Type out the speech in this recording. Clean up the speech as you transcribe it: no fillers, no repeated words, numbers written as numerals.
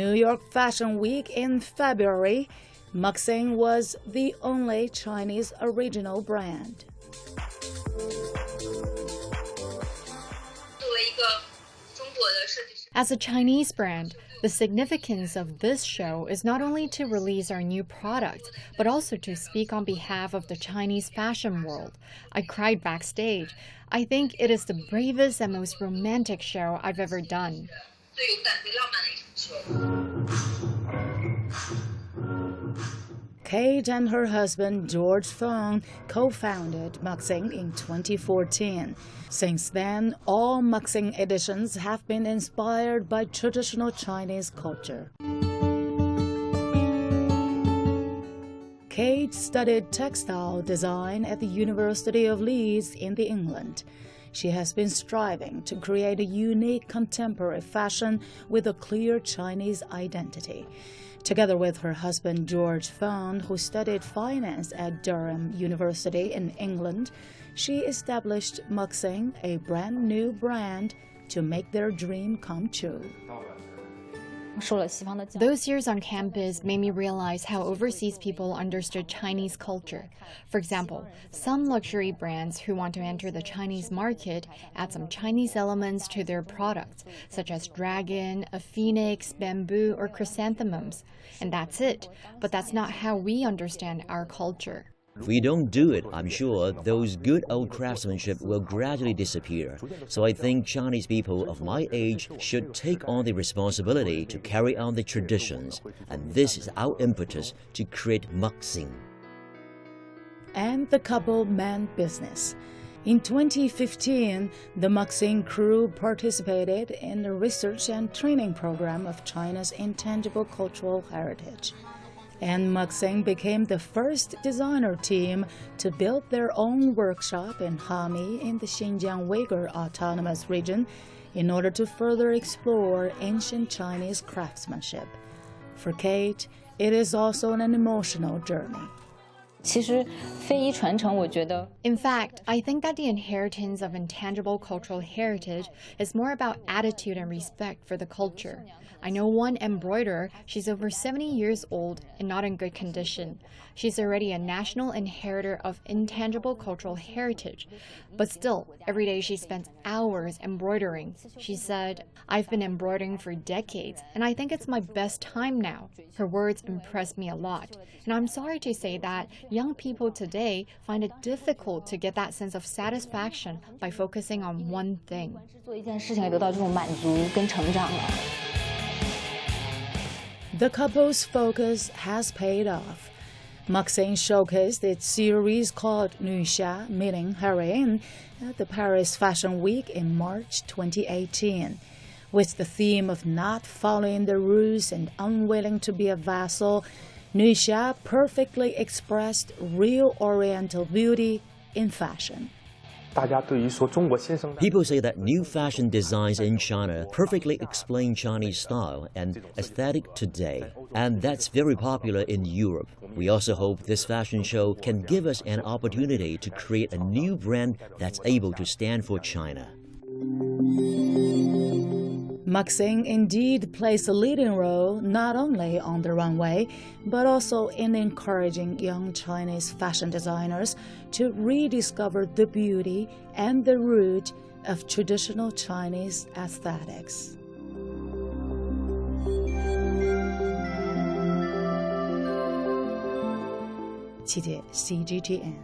New York Fashion Week in February, Mukzin was the only Chinese original brand. As a Chinese brand, the significance of this show is not only to release our new product, but also to speak on behalf of the Chinese fashion world. I cried backstage. I think it is the bravest and most romantic show I've ever done. Kate and her husband George Fong co-founded Mukzin in 2014. Since then, all Mukzin editions have been inspired by traditional Chinese culture. Kate studied textile design at the University of Leeds in England. She has been striving to create a unique contemporary fashion with a clear Chinese identity. Together with her husband George Fong, who studied finance at Durham University in England, she established Mukzin, a brand new brand, to make their dream come true. Those years on campus made me realize how overseas people understood Chinese culture. For example, some luxury brands who want to enter the Chinese market add some Chinese elements to their products, such as dragon, a phoenix, bamboo, or chrysanthemums. And that's it. But that's not how we understand our culture. If we don't do it, I'm sure those good old craftsmanship will gradually disappear. So I think Chinese people of my age should take on the responsibility to carry on the traditions. And this is our impetus to create Mukzin. And the couple meant business. In 2015, the Mukzin crew participated in the research and training program of China's intangible cultural heritage. And Mukzin became the first designer team to build their own workshop in Hami in the Xinjiang Uygur Autonomous Region in order to further explore ancient Chinese craftsmanship. For Kate, it is also an emotional journey. In fact, I think that the inheritance of intangible cultural heritage is more about attitude and respect for the culture. I know one embroiderer, she's over 70 years old and not in good condition. She's already a national inheritor of intangible cultural heritage. But still, every day she spends hours embroidering. She said, "I've been embroidering for decades, and I think it's my best time now." Her words impressed me a lot. And I'm sorry to say that young people today find it difficult to get that sense of satisfaction by focusing on one thing. The couple's focus has paid off. Mukzin showcased its series called Nuxia, meaning heroine, at the Paris Fashion Week in March 2018. With the theme of not following the rules and unwilling to be a vassal, Nuxia perfectly expressed real Oriental beauty in fashion. People say that new fashion designs in China perfectly explain Chinese style and aesthetic today, and that's very popular in Europe. We also hope this fashion show can give us an opportunity to create a new brand that's able to stand for China. Mukzin indeed plays a leading role not only on the runway, but also in encouraging young Chinese fashion designers to rediscover the beauty and the root of traditional Chinese aesthetics. CGTN